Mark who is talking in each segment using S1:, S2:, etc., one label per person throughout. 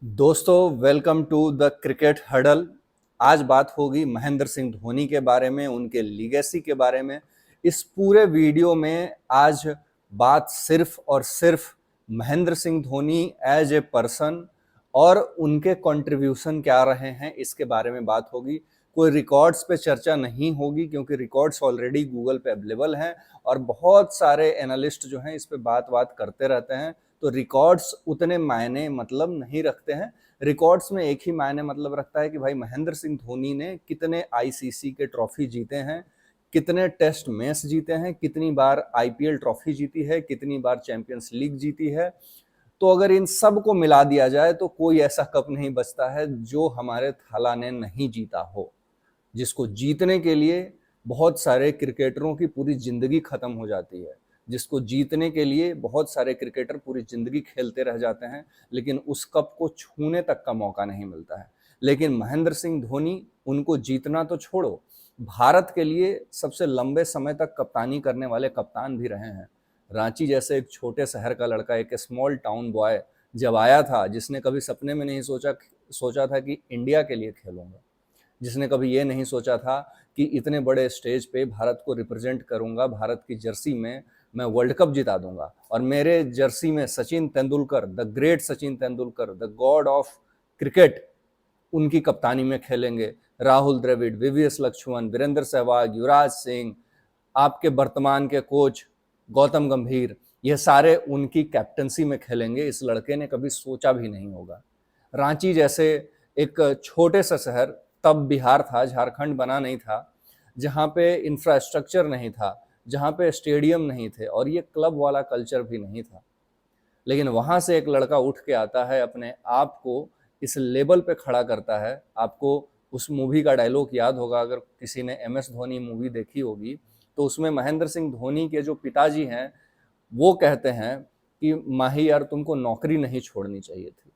S1: दोस्तों, welcome to the cricket huddle. आज बात होगी महेंद्र सिंह धोनी के बारे में, उनके लीगेसी के बारे में। इस पूरे वीडियो में आज बात सिर्फ और सिर्फ Mahendra Singh Dhoni as a person और उनके कंट्रीब्यूशन क्या रहे हैं इसके बारे में बात होगी। कोई रिकॉर्ड्स पे चर्चा नहीं होगी क्योंकि रिकॉर्ड्स ऑलरेडी गूगल पे अवेलेबल हैं और बहुत सारे एनालिस्ट जो हैं इस पे बात करते रहते हैं। तो रिकॉर्ड्स उतने मायने मतलब नहीं रखते हैं। रिकॉर्ड्स में एक ही मायने मतलब रखता है कि भाई महेंद्र सिंह धोनी ने कितने आईसीसी के ट्रॉफी जीते हैं, कितने टेस्ट मैच जीते हैं, कितनी बार आईपीएल ट्रॉफी जीती है, कितनी बार चैंपियंस लीग जीती है। तो अगर इन सब को मिला दिया जाए तो कोई ऐसा कप नहीं बचता है जो हमारे थाला ने नहीं जीता हो, जिसको जीतने के लिए बहुत सारे क्रिकेटरों की पूरी जिंदगी खत्म हो जाती है, जिसको जीतने के लिए बहुत सारे क्रिकेटर पूरी जिंदगी खेलते रह जाते हैं, लेकिन उस कप को छूने तक का मौका नहीं मिलता है। लेकिन महेंद्र सिंह धोनी, उनको जीतना तो छोड़ो, भारत के लिए सबसे लंबे समय तक कप्तानी करने वाले कप्तान भी रहे हैं। रांची जैसे एक छोटे शहर का लड़का, एक स्मॉल टाउन बॉय जब आया था, जिसने कभी सपने में नहीं सोचा था कि इंडिया के लिए खेलूंगा, जिसने कभी ये नहीं सोचा था कि इतने बड़े स्टेज पे भारत को रिप्रेजेंट करूंगा, भारत की जर्सी में मैं वर्ल्ड कप जिता दूंगा और मेरे जर्सी में Sachin Tendulkar, the great Sachin Tendulkar, the God of cricket, उनकी कप्तानी में खेलेंगे। राहुल द्रविड़, वीवीएस लक्ष्मण, वीरेंद्र सहवाग, युवराज सिंह, आपके वर्तमान के कोच गौतम गंभीर, ये सारे उनकी कैप्टनसी में खेलेंगे। इस लड़के ने कभी सोचा भी नहीं होगा। रांची जैसे एक छोटे सा शहर, तब बिहार था, झारखंड बना नहीं था, जहाँ पे इंफ्रास्ट्रक्चर नहीं था, जहाँ पे स्टेडियम नहीं थे और ये क्लब वाला कल्चर भी नहीं था, लेकिन वहाँ से एक लड़का उठ के आता है, अपने आप को इस लेवल पे खड़ा करता है। आपको उस मूवी का डायलॉग याद होगा, अगर किसी ने एमएस धोनी मूवी देखी होगी तो उसमें महेंद्र सिंह धोनी के जो पिताजी हैं वो कहते हैं कि माही यार, तुमको नौकरी नहीं छोड़नी चाहिए थी।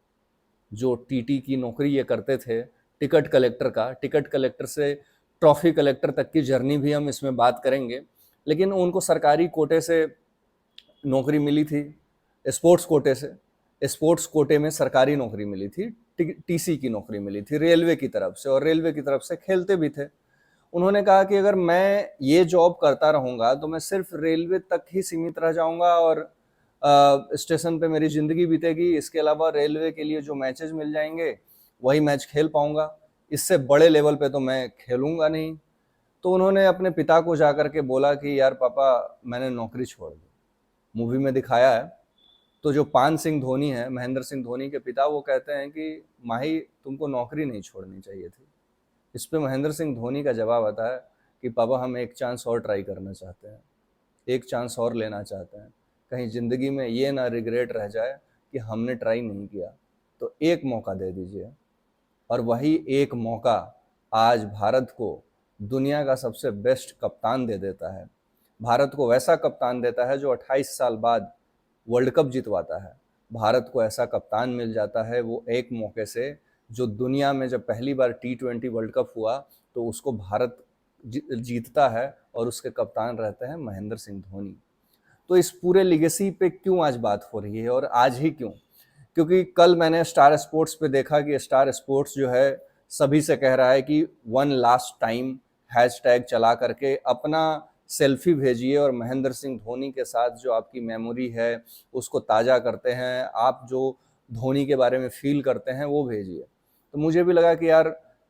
S1: जो टीटी की नौकरी ये करते थे, टिकट कलेक्टर का, टिकट कलेक्टर से ट्रॉफी कलेक्टर तक की जर्नी भी हम इसमें बात करेंगे, लेकिन उनको सरकारी कोटे से नौकरी मिली थी, स्पोर्ट्स कोटे से। स्पोर्ट्स कोटे में सरकारी नौकरी मिली थी, टीसी की नौकरी मिली थी रेलवे की तरफ से, और रेलवे की तरफ से खेलते भी थे। उन्होंने कहा कि अगर मैं ये जॉब करता रहूंगा तो मैं सिर्फ रेलवे तक ही सीमित रह जाऊंगा और स्टेशन पे मेरी ज़िंदगी बीतेगी। इसके अलावा रेलवे के लिए जो मैचेस मिल जाएंगे वही मैच खेल पाऊंगा, इससे बड़े लेवल पे तो मैं खेलूंगा नहीं। तो उन्होंने अपने पिता को जा करके बोला कि यार पापा, मैंने नौकरी छोड़ दी। मूवी में दिखाया है। तो जो पान सिंह धोनी है, महेंद्र सिंह धोनी के पिता, वो कहते हैं कि माही, तुमको नौकरी नहीं छोड़नी चाहिए थी। इस पे महेंद्र सिंह धोनी का जवाब आता है कि पापा, हम एक चांस और ट्राई करना चाहते हैं, एक चांस और लेना चाहते हैं, कहीं ज़िंदगी में ये ना रिग्रेट रह जाए कि हमने ट्राई नहीं किया, तो एक मौका दे दीजिए। और वही एक मौका आज भारत को दुनिया का सबसे बेस्ट कप्तान दे देता है। भारत को वैसा कप्तान देता है जो 28 साल बाद वर्ल्ड कप जितवाता है। भारत को ऐसा कप्तान मिल जाता है वो एक मौके से, जो दुनिया में जब पहली बार T20 वर्ल्ड कप हुआ तो उसको भारत जीतता है और उसके कप्तान रहते हैं महेंद्र सिंह धोनी। तो इस पूरे लिगेसी पे क्यों आज बात हो रही है और आज ही क्यों? क्योंकि कल मैंने स्टार स्पोर्ट्स पे देखा कि स्टार स्पोर्ट्स जो है सभी से कह रहा है कि वन लास्ट टाइम हैशटैग चला करके अपना सेल्फी भेजिए और महेंद्र सिंह धोनी के साथ जो आपकी मेमोरी है उसको ताज़ा करते हैं, आप जो धोनी के बारे में फील करते हैं वो भेजिए। तो मुझे भी लगा कि यार,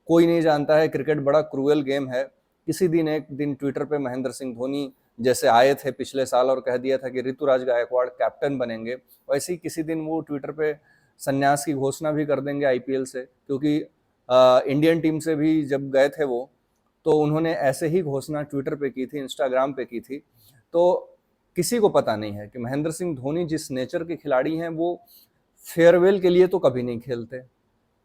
S1: कोई नहीं जानता है, क्रिकेट बड़ा क्रूएल गेम है। किसी दिन एक दिन ट्विटर पे महेंद्र सिंह धोनी जैसे आए थे पिछले साल और कह दिया था कि ऋतुराज गायकवाड़ कैप्टन बनेंगे, वैसे ही किसी दिन वो ट्विटर पे संन्यास की घोषणा भी कर देंगे आईपीएल से। क्योंकि इंडियन टीम से भी जब गए थे वो, तो उन्होंने ऐसे ही घोषणा ट्विटर पे की थी, इंस्टाग्राम पे की थी। तो किसी को पता नहीं है कि महेंद्र सिंह धोनी जिस नेचर के खिलाड़ी हैं, वो फेयरवेल के लिए तो कभी नहीं खेलते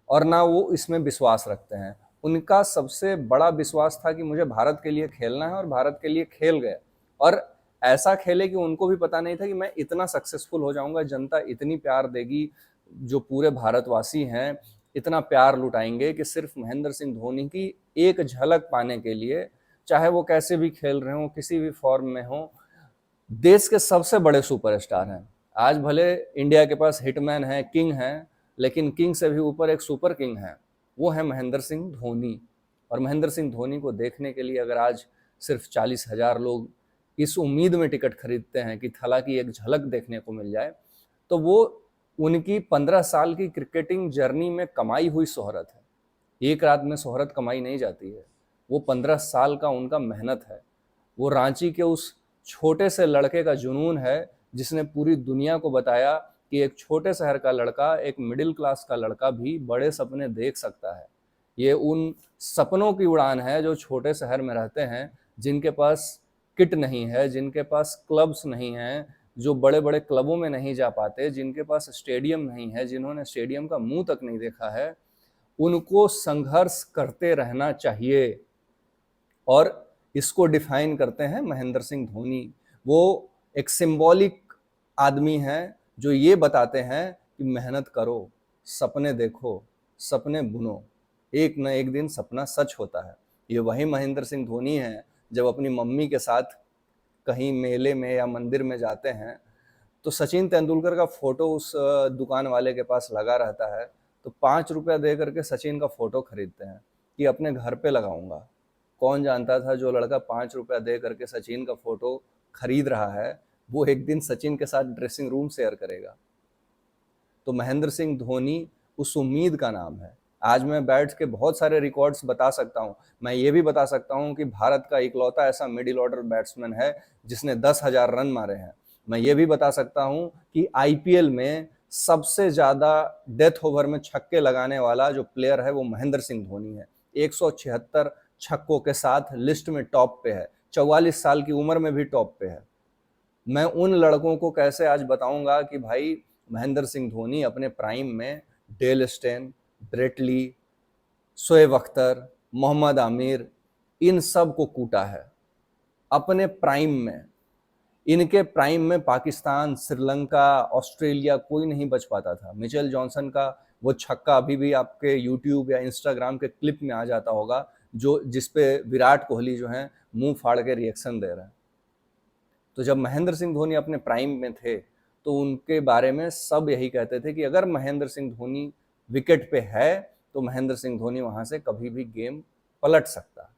S1: और ना वो इसमें विश्वास रखते हैं। उनका सबसे बड़ा विश्वास था कि मुझे भारत के लिए खेलना है, और भारत के लिए खेल गए। और ऐसा खेले कि उनको भी पता नहीं था कि मैं इतना सक्सेसफुल हो जाऊंगा, जनता इतनी प्यार देगी, जो पूरे भारतवासी हैं इतना प्यार लुटाएंगे कि सिर्फ महेंद्र सिंह धोनी की एक झलक पाने के लिए, चाहे वो कैसे भी खेल रहे हो, किसी भी फॉर्म में हो, देश के सबसे बड़े सुपरस्टार हैं। आज भले इंडिया के पास हिटमैन है, किंग हैं, लेकिन किंग से भी ऊपर एक सुपर किंग है, वो है महेंद्र सिंह धोनी। और महेंद्र सिंह धोनी को देखने के लिए अगर आज सिर्फ 40,000 लोग इस उम्मीद में टिकट खरीदते हैं कि थला की एक झलक देखने को मिल जाए, तो वो उनकी 15 साल की क्रिकेटिंग जर्नी में कमाई हुई शोहरत है। एक रात में शोहरत कमाई नहीं जाती है, वो 15 साल का उनका मेहनत है। वो रांची के उस छोटे से लड़के का जुनून है जिसने पूरी दुनिया को बताया कि एक छोटे शहर का लड़का, एक मिडिल क्लास का लड़का भी बड़े सपने देख सकता है। ये उन सपनों की उड़ान है जो छोटे शहर में रहते हैं, जिनके पास किट नहीं है, जिनके पास क्लब्स नहीं हैं, जो बड़े बड़े क्लबों में नहीं जा पाते, जिनके पास स्टेडियम नहीं है, जिन्होंने स्टेडियम का मुंह तक नहीं देखा है, उनको संघर्ष करते रहना चाहिए। और इसको डिफाइन करते हैं महेंद्र सिंह धोनी। वो एक सिंबॉलिक आदमी हैं जो ये बताते हैं कि मेहनत करो, सपने देखो, सपने बुनो, एक न एक दिन सपना सच होता है। ये वही महेंद्र सिंह धोनी हैं जब अपनी मम्मी के साथ कहीं मेले में या मंदिर में जाते हैं तो सचिन तेंदुलकर का फोटो उस दुकान वाले के पास लगा रहता है, तो 5 रुपया दे करके सचिन का फोटो खरीदते हैं कि अपने घर पे लगाऊंगा। कौन जानता था जो लड़का 5 रुपया दे करके सचिन का फोटो खरीद रहा है, वो एक दिन सचिन के साथ ड्रेसिंग रूम शेयर करेगा। तो महेंद्र सिंह धोनी उस उम्मीद का नाम है। आज मैं बैठ के बहुत सारे रिकॉर्ड्स बता सकता हूँ। मैं ये भी बता सकता हूँ कि भारत का इकलौता ऐसा मिडिल ऑर्डर बैट्समैन है जिसने 10,000 रन मारे हैं। मैं ये भी बता सकता हूँ कि आईपीएल में सबसे ज्यादा डेथ ओवर में छक्के लगाने वाला जो प्लेयर है वो महेंद्र सिंह धोनी है। 176 छक्कों के साथ लिस्ट में टॉप पे है, 44 साल की उम्र में भी टॉप पे है। मैं उन लड़कों को कैसे आज बताऊंगा कि भाई महेंद्र सिंह धोनी अपने प्राइम में Dale Steyn, Brett Lee, Shoaib Akhtar, Mohammad Amir, इन सब को कूटा है अपने प्राइम में। इनके प्राइम में पाकिस्तान, श्रीलंका, ऑस्ट्रेलिया कोई नहीं बच पाता था। मिचेल जॉनसन का वो छक्का अभी भी आपके यूट्यूब या इंस्टाग्राम के क्लिप में आ जाता होगा, जो जिसपे विराट कोहली जो है मुंह फाड़ के रिएक्शन दे रहे हैं। तो जब महेंद्र सिंह धोनी अपने प्राइम में थे तो उनके बारे में सब यही कहते थे कि अगर महेंद्र सिंह धोनी विकेट पे है तो महेंद्र सिंह धोनी वहां से कभी भी गेम पलट सकता।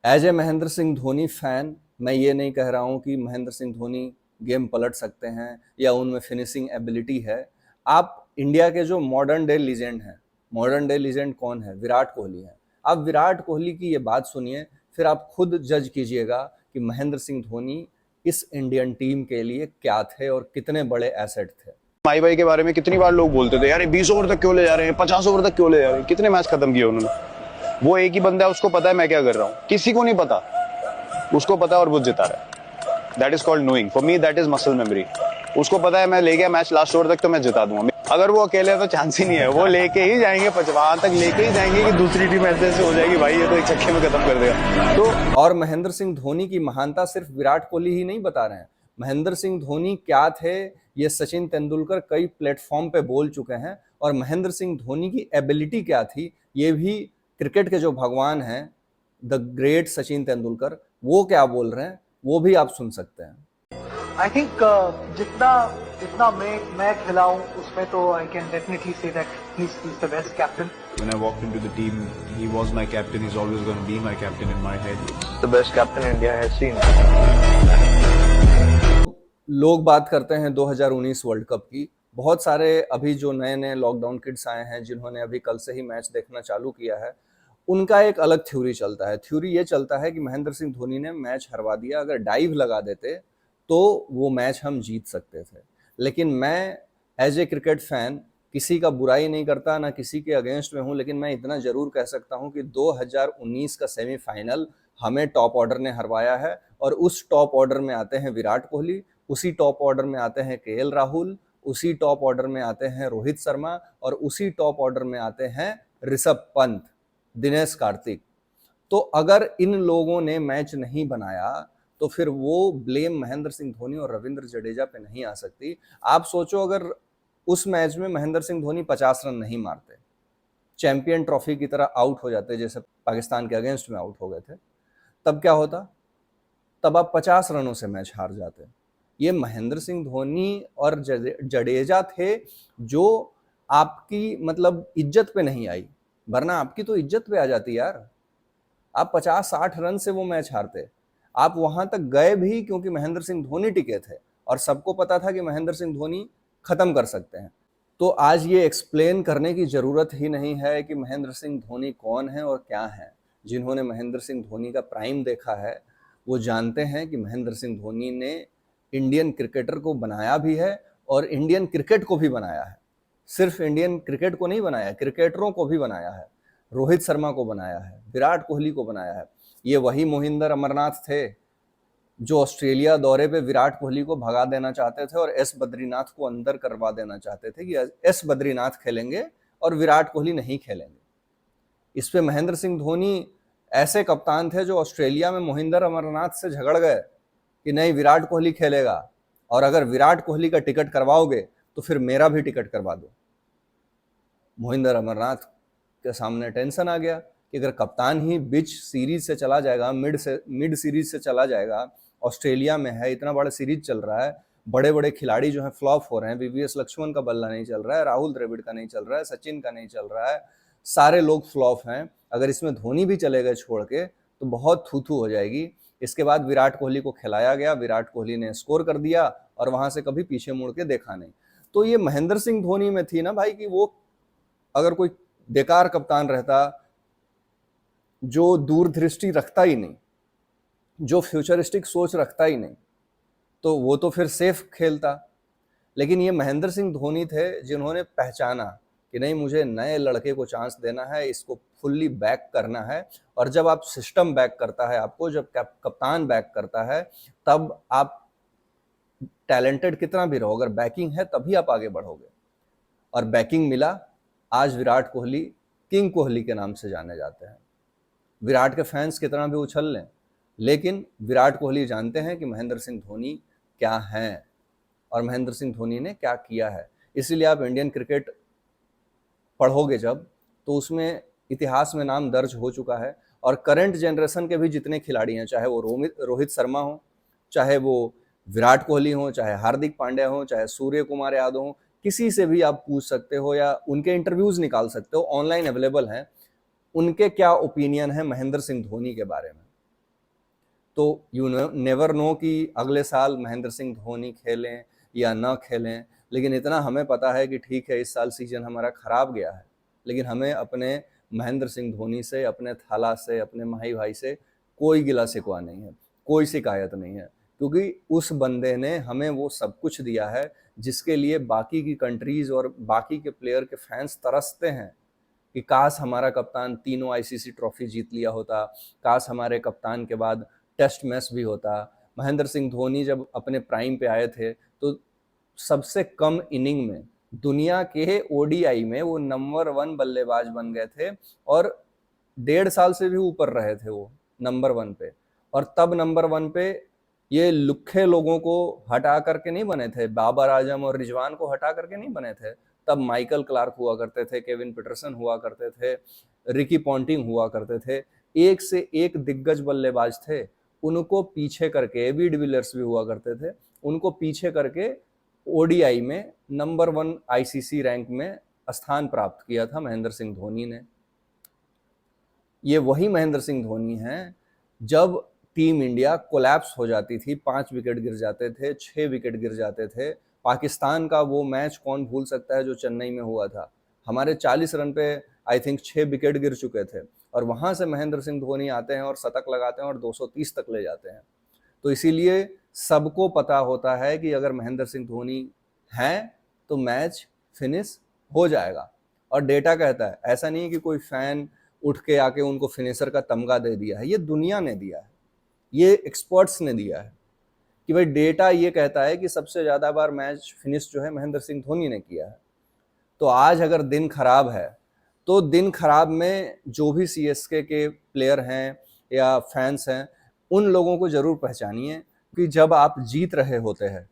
S1: As a Mahendra Singh Dhoni fan मैं ये नहीं कह रहा हूं कि महेंद्र सिंह धोनी गेम पलट सकते हैं या उनमें फिनिशिंग एबिलिटी है। आप इंडिया के जो मॉडर्न डे लीजेंड हैं, मॉडर्न डे लीजेंड कौन है? विराट कोहली है। आप विराट कोहली की ये बात सुनिए, फिर आप खुद जज कीजिएगा कि महेंद्र सिंह धोनी इस इंडियन टीम के लिए क्या थे और कितने बड़े एसेट थे।
S2: माई भाई के बारे में कितनी बार लोग बोलते थे यार 20 ओवर तक क्यों ले जा रहे हैं, 50 ओवर तक क्यों ले जा रहे हैं, कितने मैच खत्म किए उन्होंने। वो एक ही बंदा है, उसको पता है मैं क्या कर रहा हूँ, किसी को नहीं पता, उसको पता है और वो जिता रहा है। That is called knowing. For me that is muscle memory. उसको पता है मैं ले गया मैच लास्ट ओवर तक तो मैं जिता दूंगा। अगर वो अकेले है तो चांस ही नहीं है, वो लेके ही जाएंगे, वहां तक लेके ही जाएंगे कि दूसरी टीम ऐसे हो जाएगी भाई ये तो एक छक्के में खत्म कर देगा। तो
S1: और महेंद्र सिंह धोनी की महानता सिर्फ विराट कोहली ही नहीं बता रहे हैं। महेंद्र सिंह धोनी क्या थे ये सचिन तेंदुलकर कई प्लेटफॉर्म पे बोल चुके हैं, और महेंद्र सिंह धोनी की एबिलिटी क्या थी ये भी क्रिकेट के जो भगवान हैं द ग्रेट सचिन तेंदुलकर वो क्या बोल रहे हैं वो भी आप सुन सकते हैं।
S3: आई थिंक जितना जितना मैं खेला हूँ उसमें तो I can definitely say that he is the best captain.
S4: When I walked into the team, he was my captain. He's always going to be my captain in my head.
S3: The best captain India has seen.
S1: लोग बात करते हैं 2019 world cup की। बहुत सारे अभी जो नए नए लॉकडाउन किड्स आए हैं जिन्होंने अभी कल से ही मैच देखना चालू किया है, उनका एक अलग थ्योरी चलता है। थ्योरी ये चलता है कि महेंद्र सिंह धोनी ने मैच हरवा दिया, अगर डाइव लगा देते तो वो मैच हम जीत सकते थे। लेकिन मैं एज ए क्रिकेट फैन किसी का बुराई नहीं करता, ना किसी के अगेंस्ट में हूँ, लेकिन मैं इतना जरूर कह सकता हूँ कि 2019 का सेमीफाइनल हमें टॉप ऑर्डर ने हरवाया है। और उस टॉप ऑर्डर में आते हैं विराट कोहली, उसी टॉप ऑर्डर में आते हैं केएल राहुल, उसी टॉप ऑर्डर में आते हैं रोहित शर्मा, और उसी टॉप ऑर्डर में आते हैं ऋषभ पंत, दिनेश कार्तिक। तो अगर इन लोगों ने मैच नहीं बनाया तो फिर वो ब्लेम महेंद्र सिंह धोनी और रविंद्र जडेजा पे नहीं आ सकती। आप सोचो अगर उस मैच में महेंद्र सिंह धोनी 50 रन नहीं मारते, चैंपियन ट्रॉफी की तरह आउट हो जाते जैसे पाकिस्तान के अगेंस्ट में आउट हो गए थे, तब क्या होता? तब आप 50 रनों से मैच हार जाते। ये महेंद्र सिंह धोनी और जडेजा थे जो आपकी मतलब इज्जत पे नहीं आई, वरना आपकी तो इज्जत पे आ जाती यार। आप 50-60 रन से वो मैच हारते। आप वहां तक गए भी क्योंकि महेंद्र सिंह धोनी टिके थे और सबको पता था कि महेंद्र सिंह धोनी खत्म कर सकते हैं। तो आज ये एक्सप्लेन करने की जरूरत ही नहीं है कि महेंद्र सिंह धोनी कौन है और क्या है। जिन्होंने महेंद्र सिंह धोनी का प्राइम देखा है वो जानते हैं कि महेंद्र सिंह धोनी ने इंडियन क्रिकेटर को बनाया भी है और इंडियन क्रिकेट को भी बनाया है। सिर्फ इंडियन क्रिकेट को नहीं बनाया, क्रिकेटरों को भी बनाया है। रोहित शर्मा को बनाया है, विराट कोहली को बनाया है। ये वही मोहिंदर अमरनाथ थे जो ऑस्ट्रेलिया दौरे पे विराट कोहली को भगा देना चाहते थे और एस बद्रीनाथ को अंदर करवा देना चाहते थे कि एस बद्रीनाथ खेलेंगे और विराट कोहली नहीं खेलेंगे। इस पे महेंद्र सिंह धोनी ऐसे कप्तान थे जो ऑस्ट्रेलिया में मोहिंदर अमरनाथ से झगड़ गए कि नहीं विराट कोहली खेलेगा और अगर विराट कोहली का टिकट करवाओगे तो फिर मेरा भी टिकट करवा दो। मोहिंदर अमरनाथ के सामने टेंशन आ गया कि अगर कप्तान ही बीच सीरीज से चला जाएगा, मिड सीरीज से चला जाएगा, ऑस्ट्रेलिया में है, इतना बड़ा सीरीज चल रहा है, बड़े बड़े खिलाड़ी जो हैं फ्लॉप हो रहे हैं, वीवीएस लक्ष्मण का बल्ला नहीं चल रहा है, राहुल द्रविड़ का नहीं चल रहा है, सचिन का नहीं चल रहा है, सारे लोग फ्लॉप हैं। अगर इसमें धोनी भी चले गए छोड़ के तो बहुत थू थू हो जाएगी। इसके बाद विराट कोहली को खिलाया गया, विराट कोहली ने स्कोर कर दिया और वहां से कभी पीछे मुड़ के देखा नहीं। तो ये महेंद्र सिंह धोनी में थी ना भाई कि वो अगर कोई बेकार कप्तान रहता जो दूरदृष्टि रखता ही नहीं, जो फ्यूचरिस्टिक सोच रखता ही नहीं, तो वो तो फिर सेफ खेलता। लेकिन ये महेंद्र सिंह धोनी थे जिन्होंने पहचाना कि नहीं मुझे नए लड़के को चांस देना है, इसको फुल्ली बैक करना है। और जब आप सिस्टम बैक करता है आपको, जब कप्तान बैक करता है, तब आप टैलेंटेड कितना भी रहो, अगर बैकिंग है तभी आप आगे बढ़ोगे। और बैकिंग मिला। आज विराट कोहली किंग कोहली के नाम से जाने जाते हैं। विराट के फैंस कितना भी उछल लें, लेकिन विराट कोहली जानते हैं कि महेंद्र सिंह धोनी क्या हैं और महेंद्र सिंह धोनी ने क्या किया है। इसलिए आप इंडियन क्रिकेट पढ़ोगे जब, तो उसमें इतिहास में नाम दर्ज हो चुका है। और करंट जनरेशन के भी जितने खिलाड़ी हैं, चाहे वो रोहित शर्मा हो, चाहे वो विराट कोहली हो, चाहे हार्दिक पांड्या हो, चाहे सूर्य कुमार यादव हो, किसी से भी आप पूछ सकते हो या उनके इंटरव्यूज निकाल सकते हो, ऑनलाइन अवेलेबल हैं, उनके क्या ओपिनियन है महेंद्र सिंह धोनी के बारे में। तो यू नेवर नो कि अगले साल महेंद्र सिंह धोनी खेलें या ना खेलें, लेकिन इतना हमें पता है कि ठीक है इस साल सीजन हमारा खराब गया है, लेकिन हमें अपने महेंद्र सिंह धोनी से, अपने थाला से, अपने माही भाई से कोई गिला शिकवा नहीं है, कोई शिकायत नहीं है, क्योंकि उस बंदे ने हमें वो सब कुछ दिया है जिसके लिए बाकी की कंट्रीज और बाकी के प्लेयर के फैंस तरसते हैं कि काश हमारा कप्तान तीनों आईसीसी ट्रॉफी जीत लिया होता, काश हमारे कप्तान के बाद टेस्ट मैच भी होता। महेंद्र सिंह धोनी जब अपने प्राइम पे आए थे तो सबसे कम इनिंग में दुनिया के ओडीआई में वो नंबर 1 बल्लेबाज बन गए थे और 1.5 साल से भी ऊपर रहे थे वो नंबर 1 पे। और तब नंबर 1 पे ये लुखे लोगों को हटा करके नहीं बने थे, बाबर आजम और रिजवान को हटा करके नहीं बने थे। तब माइकल क्लार्क हुआ करते थे, केविन पीटरसन हुआ करते थे, रिकी पॉन्टिंग हुआ करते थे, एक से एक दिग्गज बल्लेबाज थे। उनको पीछे करके एबी डिविलियर्स भी हुआ करते थे, उनको पीछे करके ओडीआई में नंबर 1 आईसीसी रैंक में स्थान प्राप्त किया था महेंद्र सिंह धोनी ने। ये वही महेंद्र सिंह धोनी हैं जब टीम इंडिया कोलैप्स हो जाती थी, 5 विकेट गिर जाते थे, 6 विकेट गिर जाते थे। पाकिस्तान का वो मैच कौन भूल सकता है जो चेन्नई में हुआ था। हमारे 40 रन पे आई थिंक 6 विकेट गिर चुके थे और वहां से महेंद्र सिंह धोनी आते हैं और शतक लगाते हैं और 230 तक ले जाते हैं। तो इसीलिए सबको पता होता है कि अगर महेंद्र सिंह धोनी हैं तो मैच फिनिश हो जाएगा। और डेटा कहता है, ऐसा नहीं है कि कोई फैन उठ के आके उनको फिनिशर का तमगा दे दिया है, ये दुनिया ने दिया है, ये एक्सपर्ट्स ने दिया है कि भाई डेटा ये कहता है कि सबसे ज्यादा बार मैच फिनिश जो है महेंद्र सिंह धोनी ने किया है। तो आज अगर दिन खराब है तो दिन खराब में जो भी सीएसके के प्लेयर हैं या फैंस हैं उन लोगों को जरूर पहचानिए कि जब आप जीत रहे होते हैं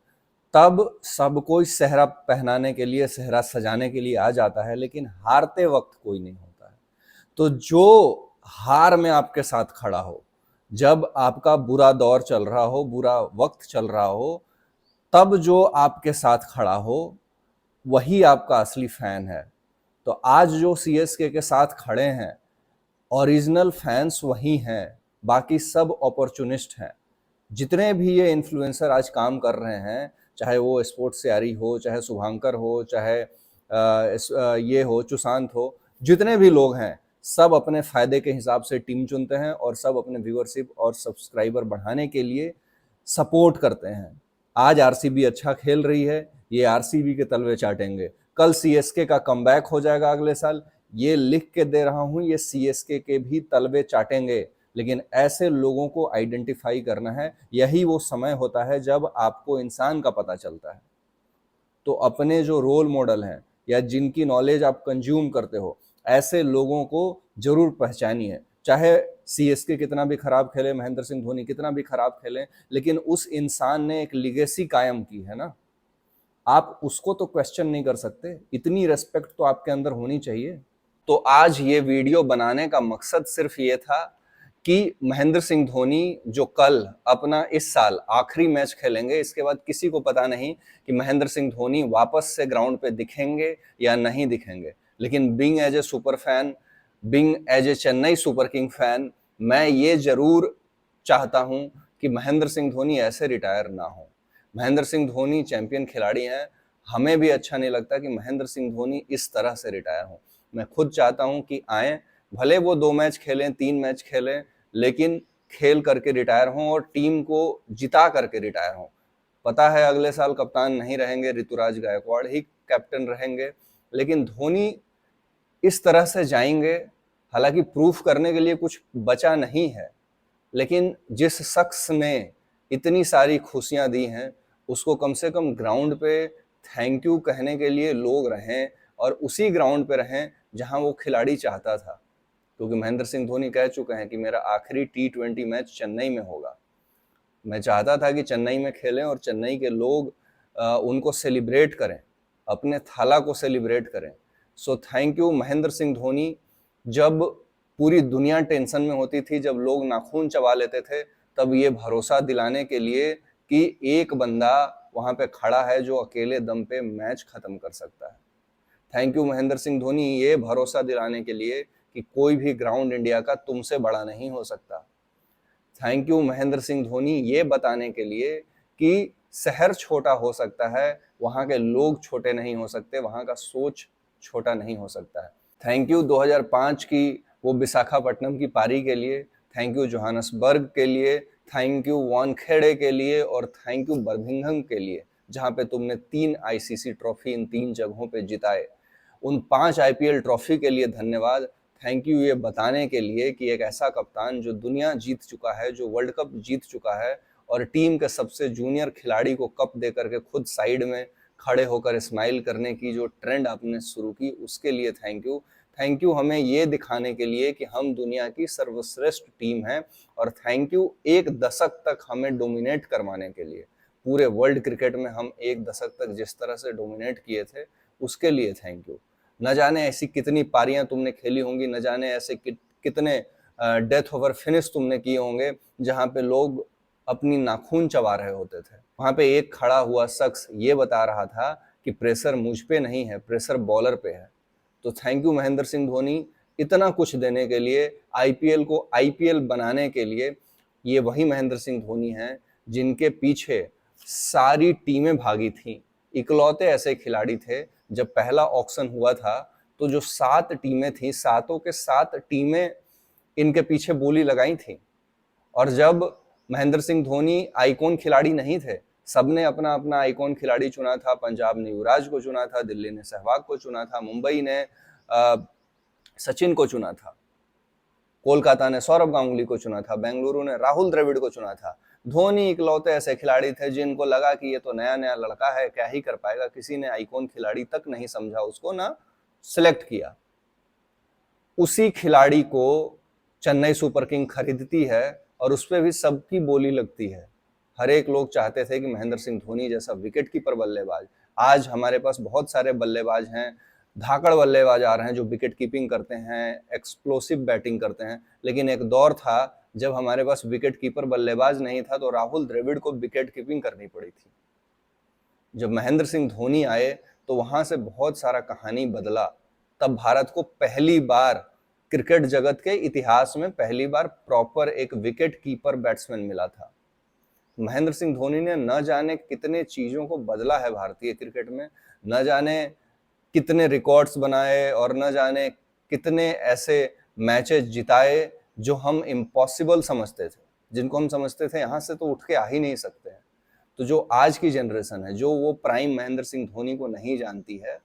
S1: तब सब कोई सेहरा पहनाने के लिए, सेहरा सजाने के लिए आ जाता है, लेकिन हारते वक्त कोई नहीं होता है। तो जो हार में आपके साथ खड़ा हो, जब आपका बुरा दौर चल रहा हो, बुरा वक्त चल रहा हो, तब जो आपके साथ खड़ा हो वही आपका असली फैन है। तो आज जो सीएसके के साथ खड़े हैं, ओरिजिनल फैंस वही हैं, बाकी सब अपॉर्चुनिस्ट हैं। जितने भी ये इन्फ्लुएंसर आज काम कर रहे हैं, चाहे वो स्पोर्ट्स से यारी हो, चाहे शुभांकर हो, चाहे ये हो चुशांत हो, जितने भी लोग हैं सब अपने फायदे के हिसाब से टीम चुनते हैं और सब अपने व्यूअरशिप और सब्सक्राइबर बढ़ाने के लिए सपोर्ट करते हैं। आज आरसीबी अच्छा खेल रही है, ये आरसीबी के तलवे चाटेंगे। कल सीएसके का कमबैक हो जाएगा अगले साल, ये लिख के दे रहा हूं, ये सीएसके के भी तलवे चाटेंगे। लेकिन ऐसे लोगों को आइडेंटिफाई करना है, यही वो समय होता है जब आपको इंसान का पता चलता है। तो अपने जो रोल मॉडल हैं या जिनकी नॉलेज आप कंज्यूम करते हो, ऐसे लोगों को जरूर पहचानिए। चाहे सीएसके कितना भी खराब खेले, महेंद्र सिंह धोनी कितना भी खराब खेले, लेकिन उस इंसान ने एक लीगेसी कायम की है ना, आप उसको तो क्वेश्चन नहीं कर सकते। इतनी रेस्पेक्ट तो आपके अंदर होनी चाहिए। तो आज ये वीडियो बनाने का मकसद सिर्फ ये था कि महेंद्र सिंह धोनी जो कल अपना इस साल आखिरी मैच खेलेंगे, इसके बाद किसी को पता नहीं कि महेंद्र सिंह धोनी वापस से ग्राउंड पे दिखेंगे या नहीं दिखेंगे। लेकिन being as a super fan, being as a Chennai super king fan, मैं ये जरूर चाहता हूं कि महेंद्र सिंह धोनी ऐसे रिटायर ना हो। महेंद्र सिंह धोनी चैंपियन खिलाड़ी हैं, हमें भी अच्छा नहीं लगता कि महेंद्र सिंह धोनी इस तरह से रिटायर हो। मैं खुद चाहता हूं कि आए, भले वो 2 मैच खेलें, 3 मैच खेलें, लेकिन खेल करके रिटायर हों और टीम को जिता करके रिटायर हों। पता है अगले साल कप्तान नहीं रहेंगे, ऋतुराज गायकवाड़ ही कैप्टन रहेंगे, लेकिन धोनी इस तरह से जाएंगे। हालांकि प्रूफ करने के लिए कुछ बचा नहीं है, लेकिन जिस शख्स ने इतनी सारी खुशियां दी हैं, उसको कम से कम ग्राउंड पे थैंक यू कहने के लिए लोग रहें और उसी ग्राउंड पे रहें जहां वो खिलाड़ी चाहता था। क्योंकि महेंद्र सिंह धोनी कह चुके हैं कि मेरा आखिरी T20 मैच चेन्नई में होगा। मैं चाहता था कि चेन्नई में खेलें और चेन्नई के लोग उनको सेलिब्रेट करें, अपने थाला को सेलिब्रेट करें। So thank you Mahendra Singh Dhoni. जब पूरी दुनिया टेंशन में होती थी, जब लोग नाखून चबा लेते थे, तब ये भरोसा दिलाने के लिए कि एक बंदा वहां पे खड़ा है जो अकेले दम पे मैच खत्म कर सकता है। थैंक यू महेंद्र सिंह धोनी, ये भरोसा दिलाने के लिए कि कोई भी ग्राउंड इंडिया का तुमसे बड़ा नहीं हो सकता। थैंक यू महेंद्र सिंह धोनी, ये बताने के लिए कि शहर छोटा हो सकता है, वहां के लोग छोटे नहीं हो सकते, वहां का सोच छोटा नहीं हो सकता है। थैंक यू 2005 की वो विशाखापट्टनम की पारी के लिए, थैंक यू जोहानसबर्ग के लिए, थैंक यू वानखेड़े के लिए और थैंक यू बर्मिंघम के लिए, जहां पे तुमने 3 आईसीसी ट्रॉफी इन 3 जगहों पे जिताए। उन 5 आईपीएल ट्रॉफी के लिए धन्यवाद। थैंक यू ये बताने के लिए कि एक ऐसा कप्तान जो दुनिया जीत चुका है, जो वर्ल्ड कप जीत चुका है और टीम के सबसे जूनियर खिलाड़ी को कप दे करके खुद साइड में खड़े होकर स्माइल करने की जो ट्रेंड आपने शुरू की, उसके लिए थैंक यू। थैंक यू हमें ये दिखाने के लिए कि हम दुनिया की सर्वश्रेष्ठ टीम हैं, और थैंक यू 1 दशक तक हमें डोमिनेट करवाने के लिए। पूरे वर्ल्ड क्रिकेट में हम 1 दशक तक जिस तरह से डोमिनेट किए थे, उसके लिए थैंक यू। न जाने ऐसी कितनी पारियां तुमने खेली होंगी, न जाने ऐसे कितने डेथ ओवर फिनिश तुमने किए होंगे जहां पे लोग अपनी नाखून चबा रहे होते थे। वहां पे एक खड़ा हुआ शख्स ये बता रहा था कि प्रेशर मुझ पे नहीं है, प्रेशर बॉलर पे है। तो थैंक यू महेंद्र सिंह धोनी, इतना कुछ देने के लिए, आईपीएल को आईपीएल बनाने के लिए। ये वही महेंद्र सिंह धोनी हैं जिनके पीछे सारी टीमें भागी थी। इकलौते ऐसे खिलाड़ी थे, जब पहला ऑक्शन हुआ था तो जो 7 टीमें थी, सातों के 7 टीमें इनके पीछे बोली लगाई थी। और जब महेंद्र सिंह धोनी आइकॉन खिलाड़ी नहीं थे, सबने अपना अपना आइकॉन खिलाड़ी चुना था। पंजाब ने युवराज को चुना था, दिल्ली ने सहवाग को चुना था, मुंबई ने सचिन को चुना था, कोलकाता ने सौरभ गांगुली को चुना था, बेंगलुरु ने राहुल द्रविड़ को चुना था। धोनी इकलौते ऐसे खिलाड़ी थे जिनको लगा कि ये तो नया नया लड़का है, क्या ही कर पाएगा। किसी ने आइकॉन खिलाड़ी तक नहीं समझा उसको, ना सिलेक्ट किया। उसी खिलाड़ी को चेन्नई सुपर किंग खरीदती है और उस पर भी सबकी बोली लगती है। हर एक लोग चाहते थे कि महेंद्र सिंह धोनी जैसा विकेट कीपर बल्लेबाज, आज हमारे पास बहुत सारे बल्लेबाज हैं, धाकड़ बल्लेबाज आ रहे हैं जो विकेट कीपिंग करते हैं, एक्सप्लोसिव बैटिंग करते हैं। लेकिन एक दौर था जब हमारे पास विकेट कीपर बल्लेबाज नहीं था, तो राहुल द्रविड़ को विकेट कीपिंग करनी पड़ी थी। जब महेंद्र सिंह धोनी आए तो वहां से बहुत सारा कहानी बदला। तब भारत को पहली बार क्रिकेट जगत के इतिहास में पहली बार प्रॉपर एक विकेट कीपर बैट्समैन मिला था। महेंद्र सिंह धोनी ने न जाने कितने चीजों को बदला है भारतीय क्रिकेट में, न जाने कितने रिकॉर्ड्स बनाए और न जाने कितने ऐसे मैचेस जिताए जो हम इम्पॉसिबल समझते थे, जिनको हम समझते थे यहाँ से तो उठ के आ ही नहीं सकते हैं। तो जो आज की जनरेशन है, जो वो प्राइम महेंद्र सिंह धोनी को नहीं जानती है,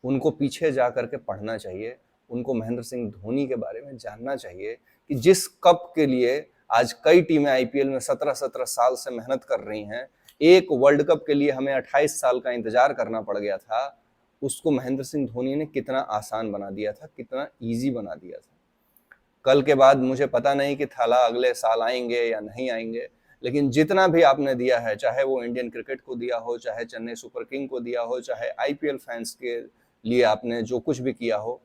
S1: उनको पीछे जा करके पढ़ना चाहिए, उनको महेंद्र सिंह धोनी के बारे में जानना चाहिए कि जिस कप के लिए आज कई टीमें आईपीएल में 17-17 साल से मेहनत कर रही हैं, एक वर्ल्ड कप के लिए हमें 28 साल का इंतजार करना पड़ गया था, उसको महेंद्र सिंह धोनी ने कितना आसान बना दिया था, कितना ईजी बना दिया था। कल के बाद मुझे पता नहीं कि थाला अगले साल आएंगे या नहीं आएंगे, लेकिन जितना भी आपने दिया है, चाहे वो इंडियन क्रिकेट को दिया हो, चाहे चेन्नई सुपर किंग को दिया हो, चाहे आईपीएल फैंस के लिए आपने जो कुछ भी किया हो,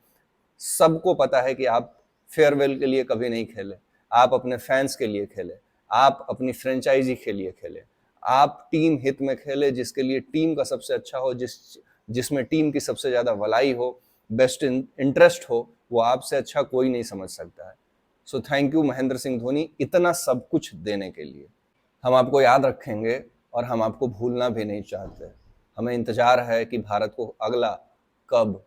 S1: सबको पता है कि आप फेयरवेल के लिए कभी नहीं खेले, आप अपने फैंस के लिए खेले, आप अपनी फ्रेंचाइजी के लिए खेले, आप टीम हित में खेले, जिसके लिए टीम का सबसे अच्छा हो, जिसमें टीम की सबसे ज्यादा भलाई हो, बेस्ट इंटरेस्ट हो, वो आपसे अच्छा कोई नहीं समझ सकता है। So thank you Mahendra Singh Dhoni, इतना सब कुछ देने के लिए। हम आपको याद रखेंगे और हम आपको भूलना भी नहीं चाहते। हमें इंतजार है कि भारत को अगला कब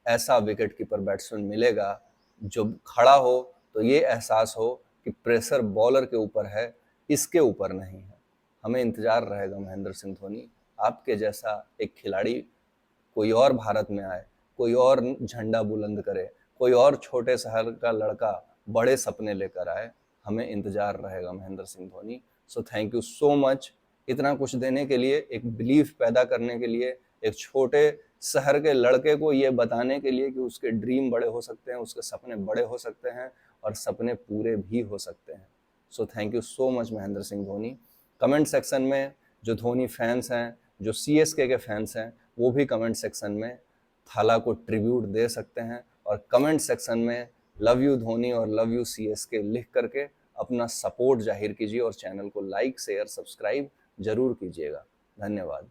S1: ऐसा विकेट कीपर बैट्समैन मिलेगा जो खड़ा हो तो ये एहसास हो कि प्रेशर बॉलर के ऊपर है, इसके ऊपर नहीं है। हमें इंतजार रहेगा महेंद्र सिंह धोनी, आपके जैसा एक खिलाड़ी कोई और भारत में आए, कोई और झंडा बुलंद करे, कोई और छोटे शहर का लड़का बड़े सपने लेकर आए। हमें इंतजार रहेगा Mahendra Singh Dhoni. So thank you so much, इतना कुछ देने के लिए, एक बिलीफ पैदा करने के लिए, एक छोटे शहर के लड़के को ये बताने के लिए कि उसके ड्रीम बड़े हो सकते हैं, उसके सपने बड़े हो सकते हैं और सपने पूरे भी हो सकते हैं। So thank you so much Mahendra Singh Dhoni. Comment section में जो धोनी फैंस हैं, जो सीएसके के फैंस हैं, वो भी कमेंट सेक्शन में थाला को ट्रिब्यूट दे सकते हैं और कमेंट सेक्शन में लव यू धोनी और लव यू सीएसके लिख करके अपना सपोर्ट जाहिर कीजिए और चैनल को लाइक शेयर सब्सक्राइब जरूर कीजिएगा। धन्यवाद।